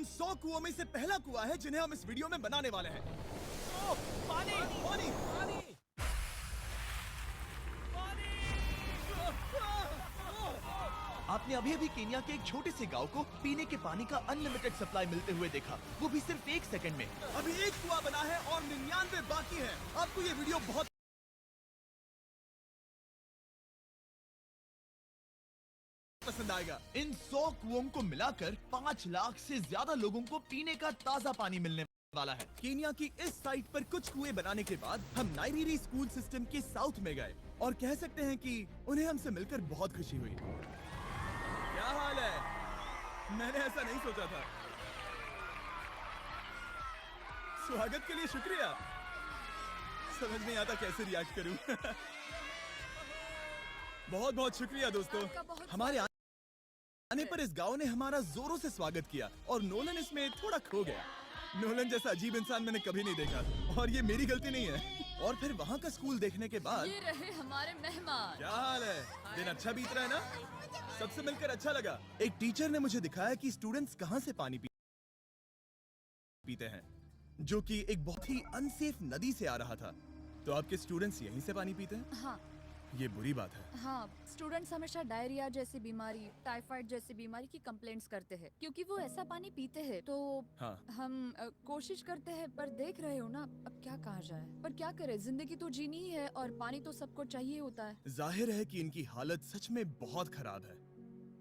उन 100 कुओं में से पहला कुआं है जिन्हें हम इस वीडियो में बनाने वाले हैं। पानी पानी पानी आपने अभी अभी केन्या के एक छोटे से गांव को पीने के पानी का अनलिमिटेड सप्लाई मिलते हुए देखा, वो भी सिर्फ 1 सेकंड में। अभी एक कुआं बना है और 99 बाकी हैं। आपको ये वीडियो बहुत पसंद आएगा। इन 100 कुओं को मिलाकर 5 लाख से ज्यादा लोगों को पीने का ताज़ा पानी मिलने वाला है। केन्या की इस साइट पर कुछ कुएं बनाने के बाद हम नाइरीरी स्कूल सिस्टम के साउथ में गए और कह सकते हैं कि उन्हें हमसे मिलकर बहुत खुशी हुई। क्या हाल है? मैंने ऐसा नहीं सोचा था। स्वागत के लिए शुक्रिया। समझ नहीं आता कैसे रिएक्ट करूं। बहुत बहुत शुक्रिया दोस्तों। हमारे आने पर इस गांव ने हमारा जोरों से स्वागत किया और नोलन इसमें थोड़ा खो गया। नोलन जैसा अजीब इंसान मैंने कभी नहीं देखा और ये मेरी गलती नहीं है। और फिर वहाँ का स्कूल देखने के बाद ये रहे हमारे मेहमान। क्या हाल है? दिन अच्छा बीत रहा है ना? सबसे मिलकर अच्छा लगा। एक टीचर ने मुझे दिखाया कि स्टूडेंट्स कहाँ से पानी पीते हैं, जो कि एक बहुत ही अनसेफ नदी से आ रहा था। तो आपके स्टूडेंट्स यहीं से पानी पीते हैं? हाँ ये बुरी बात है। हाँ, स्टूडेंट्स हमेशा डायरिया जैसी बीमारी, टाइफाइड जैसी बीमारी की कंप्लेंट्स करते हैं क्योंकि वो ऐसा पानी पीते हैं। तो हाँ। हम कोशिश करते हैं, पर देख रहे हो ना, अब क्या कहा जाए। पर क्या करे, जिंदगी तो जीनी ही है और पानी तो सबको चाहिए होता है। जाहिर है कि इनकी हालत सच में बहुत खराब है।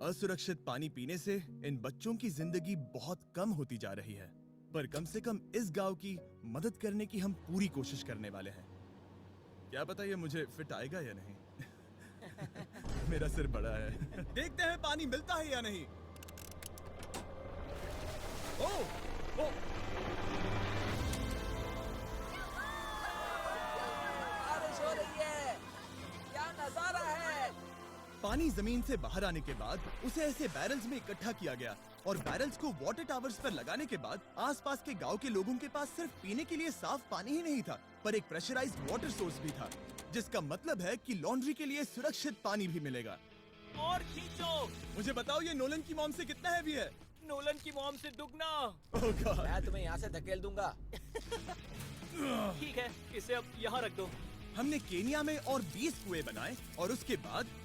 असुरक्षित पानी पीने से इन बच्चों की जिंदगी बहुत कम होती जा रही है। पर कम से कम इस गांव की मदद करने की हम पूरी कोशिश करने वाले हैं। क्या पता ये मुझे फिट आएगा या नहीं। मेरा सिर बड़ा है। देखते हैं पानी मिलता है या नहीं। ओ, ओ, बारिश हो रही है। क्या नजारा है। पानी जमीन से बाहर आने के बाद उसे ऐसे बैरल्स में इकट्ठा किया गया और बैरल्स को वाटर टावर्स पर लगाने के बाद आसपास के गांव के लोगों के पास सिर्फ पीने के लिए साफ पानी ही नहीं था, पर एक प्रेशराइज्ड वाटर सोर्स भी था, जिसका मतलब है कि लॉन्ड्री के लिए सुरक्षित पानी भी मिलेगा। और खींचो। मुझे बताओ ये नोलन की मॉम से कितना हैवी है? नोलन की मॉम से दुगना। ओह गॉड। मैं तुम्हें यहाँ से धकेल दूंगा। ठीक है, इसे अब यहाँ रख दो। हमने केनिया में और 20 कुएं बनाए और उसके बाद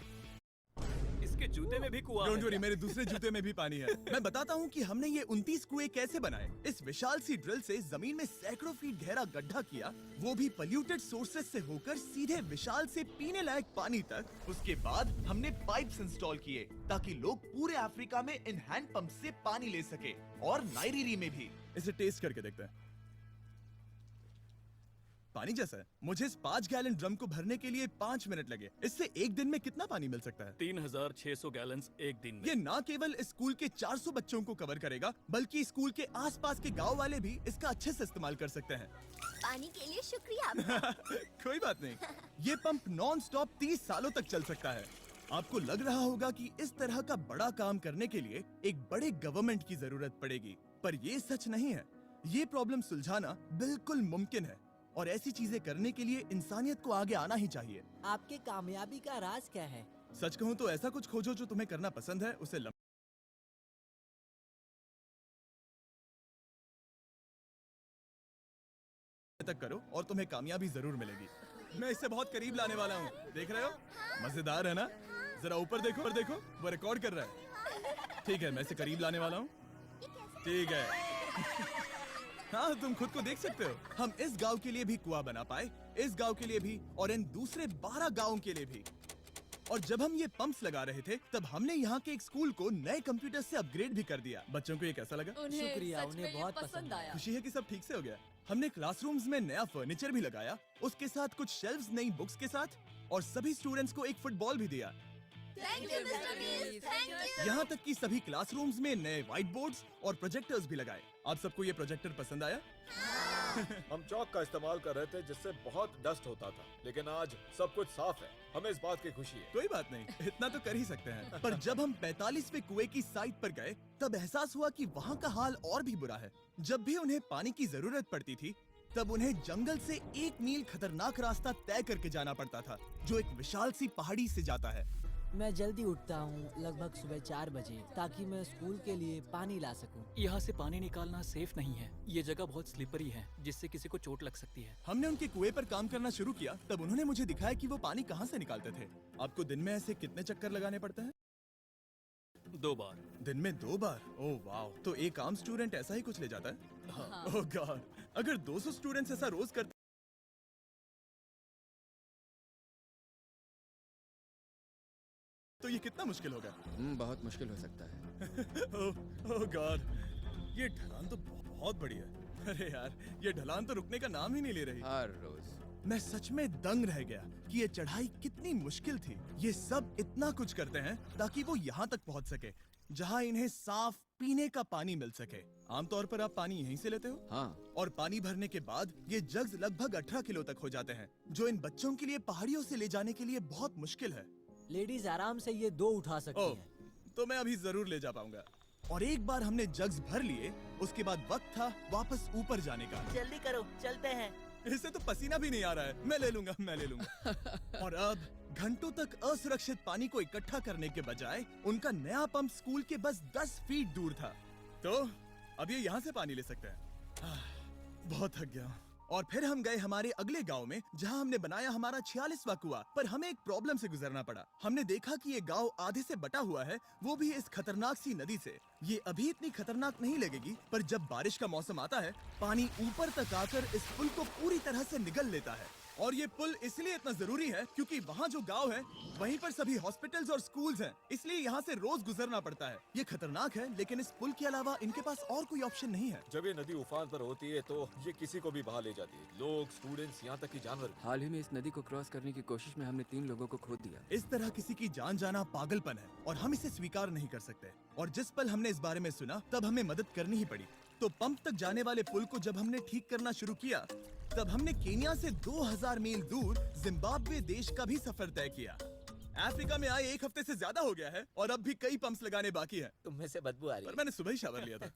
इसके जूते में भी कुआं डोंट वरी, है। मेरे दूसरे जूते में भी पानी है। मैं बताता हूँ कि हमने ये 29 कुएं कैसे बनाए। इस विशाल सी ड्रिल से जमीन में सैकड़ों फीट गहरा गड्ढा किया, वो भी पोल्यूटेड सोर्सेज से होकर सीधे विशाल से पीने लायक पानी तक। उसके बाद हमने पाइप्स इंस्टॉल किए ताकि लोग पूरे अफ्रीका में इन हैंड पंप से पानी ले सके और नाइरीरी में भी। इसे टेस्ट करके देखते हैं। पानी जैसा है। मुझे इस 5 गैलन ड्रम को भरने के लिए 5 मिनट लगे। इससे एक दिन में कितना पानी मिल सकता है? 3600 गैलन्स एक दिन में। ये न केवल स्कूल के 400 बच्चों को कवर करेगा, बल्कि स्कूल के आसपास के गांव वाले भी इसका अच्छे से इस्तेमाल कर सकते हैं। पानी के लिए शुक्रिया आपका। कोई बात नहीं। ये पंप नॉन स्टॉप 30 सालों तक चल सकता है। आपको लग रहा होगा कि इस तरह का बड़ा काम करने के लिए एक बड़े गवर्नमेंट की जरूरत पड़ेगी, पर ये सच नहीं है। ये प्रॉब्लम सुलझाना बिल्कुल मुमकिन है और ऐसी चीजें करने के लिए इंसानियत को आगे आना ही चाहिए। आपकी कामयाबी का राज क्या है? सच कहूँ तो ऐसा कुछ खोजो जो तुम्हें करना पसंद है, उसे तक करो और तुम्हें कामयाबी जरूर मिलेगी। मैं इससे बहुत करीब लाने वाला हूँ। देख रहे हो? मजेदार है ना? जरा ऊपर देखो, और देखो, वो रिकॉर्ड कर रहा है। ठीक है, मैं इसे करीब लाने वाला हूँ। ठीक है। हाँ, तुम खुद को देख सकते हो। हम इस गांव के लिए भी कुआं बना पाए, इस गांव के लिए भी और इन दूसरे 12 गांवों के लिए भी। और जब हम ये पंप्स लगा रहे थे, तब हमने यहाँ के एक स्कूल को नए कंप्यूटर से अपग्रेड भी कर दिया। बच्चों को ये कैसा लगा? उन्हें शुक्रिया, सच उन्हें में ये बहुत पसंद पसंद आया। खुशी है कि सब ठीक से हो गया। हमने क्लासरूम्स में नया फर्नीचर भी लगाया, उसके साथ कुछ शेल्व्स नई बुक्स के साथ, और सभी स्टूडेंट्स को एक फुटबॉल भी दिया। Thank you mister beast, thank you. यहाँ तक कि सभी क्लासरूम्स में नए व्हाइट बोर्ड्स और प्रोजेक्टर्स भी लगाए। आप सबको ये प्रोजेक्टर पसंद आया? हम चौक का इस्तेमाल कर रहे थे जिससे बहुत डस्ट होता था, लेकिन आज सब कुछ साफ है। हमें इस बात की खुशी है। कोई बात नहीं, इतना तो कर ही सकते हैं। पर जब हम 45वें कुएं की साइट पर गए, तब एहसास हुआ कि वहाँ का हाल और भी बुरा है। जब भी उन्हें पानी की जरूरत पड़ती थी, तब उन्हें जंगल से 1 मील खतरनाक रास्ता तय करके जाना पड़ता था, जो एक विशाल सी पहाड़ी से जाता है। मैं जल्दी उठता हूँ लगभग सुबह 4 बजे ताकि मैं स्कूल के लिए पानी ला सकूँ। यहाँ से पानी निकालना सेफ नहीं है। ये जगह बहुत स्लिपरी है जिससे किसी को चोट लग सकती है। हमने उनके कुएं पर काम करना शुरू किया तब उन्होंने मुझे दिखाया कि वो पानी कहाँ से निकालते थे। आपको दिन में ऐसे कितने चक्कर लगाने पड़ते हैं? 2 बार। दिन में 2 बार? ओह वाह, तो एक आम स्टूडेंट ऐसा ही कुछ ले जाता है? ओह गॉड, अगर 200 स्टूडेंट्स ऐसा रोज करते तो ये कितना मुश्किल होगा? बहुत मुश्किल हो सकता है। ओह गॉड, ये ढलान तो बहुत बड़ी है। अरे यार, ये ढलान तो रुकने का नाम ही नहीं ले रही। हर रोज मैं सच में दंग रह गया कि ये चढ़ाई कितनी मुश्किल थी। ये सब इतना कुछ करते हैं ताकि वो यहाँ तक पहुँच सके जहाँ इन्हें साफ पीने का पानी मिल सके। आमतौर पर आप पानी यहीं से लेते हो? हाँ। और पानी भरने के बाद ये जग्स लगभग 18 किलो तक हो जाते हैं, जो इन बच्चों के लिए पहाड़ियों से ले जाने के लिए बहुत मुश्किल है। लेडीज आराम से ये 2 उठा सकती ओह, हैं। तो मैं अभी जरूर ले जा पाऊंगा। और एक बार हमने जग्स भर लिए, उसके बाद वक्त था वापस ऊपर जाने का। जल्दी करो, चलते हैं। इससे तो पसीना भी नहीं आ रहा है। मैं ले लूंगा। और अब घंटों तक असुरक्षित पानी को इकट्ठा करने के बजाय उनका नया पंप स्कूल के बस 10 फीट दूर था। तो अब ये यहाँ से पानी ले सकते हैं। बहुत थक गया हूँ। और फिर हम गए हमारे अगले गांव में जहां हमने बनाया हमारा 46वां कुआं। पर हमें एक प्रॉब्लम से गुजरना पड़ा। हमने देखा कि ये गांव आधे से बटा हुआ है, वो भी इस खतरनाक सी नदी से। ये अभी इतनी खतरनाक नहीं लगेगी, पर जब बारिश का मौसम आता है पानी ऊपर तक आकर इस पुल को पूरी तरह से निगल लेता है। और ये पुल इसलिए इतना जरूरी है क्योंकि वहाँ जो गांव है वहीं पर सभी हॉस्पिटल्स और स्कूल्स हैं, इसलिए यहाँ से रोज गुजरना पड़ता है। ये खतरनाक है, लेकिन इस पुल के अलावा इनके पास और कोई ऑप्शन नहीं है। जब ये नदी उफान पर होती है तो ये किसी को भी बहा ले जाती है। लोग, स्टूडेंट्स, यहाँ तक कि जानवर भी। हाल ही में इस नदी को क्रॉस करने की कोशिश में हमने 3 लोगों को खो दिया। इस तरह किसी की जान जाना पागलपन है और हम इसे स्वीकार नहीं कर सकते। और जिस पल हमने इस बारे में सुना तब हमें मदद करनी ही पड़ी। तो पंप तक जाने वाले पुल को जब हमने ठीक करना शुरू किया तब हमने केन्या से 2000 मील दूर जिम्बाब्वे देश का भी सफर तय किया। अफ्रीका में आए 1 हफ्ते से ज्यादा हो गया है और अब भी कई पंप्स लगाने बाकी हैं। तुम में से बदबू आ रही पर है। मैंने सुबह ही शावर लिया था।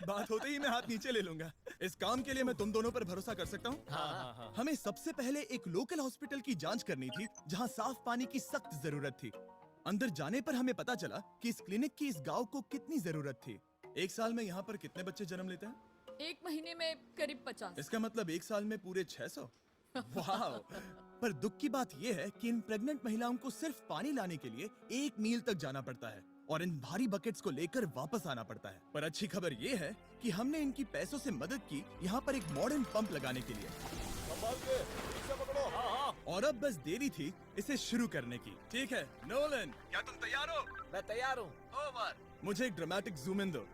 बात होते ही मैं हाथ नीचे ले लूंगा। इस काम के लिए मैं तुम दोनों पर भरोसा कर सकता हूँ? हमें सबसे पहले एक लोकल हॉस्पिटल की जांच करनी थी जहाँ साफ पानी की सख्त जरूरत थी। अंदर जाने पर हमें पता चला कि इस क्लिनिक की इस गांव को कितनी जरूरत थी। 1 साल में यहाँ पर कितने बच्चे जन्म लेते हैं? 1 महीने में करीब 50। इसका मतलब 1 साल में पूरे 600। वाह! पर दुख की बात यह है कि इन प्रेग्नेंट महिलाओं को सिर्फ पानी लाने के लिए 1 मील तक जाना पड़ता है और इन भारी बकेट्स को लेकर वापस आना पड़ता है। पर अच्छी खबर ये है कि हमने इनकी पैसों से मदद की यहाँ पर एक मॉडर्न पंप लगाने के लिए। संभाल के, पीछे पकड़ो। और अब बस देरी थी इसे शुरू करने की। ठीक है नोलन, क्या तुम तैयार हो? मैं तैयार हूँ। मुझे एक ड्रामेटिक जूम इन दो।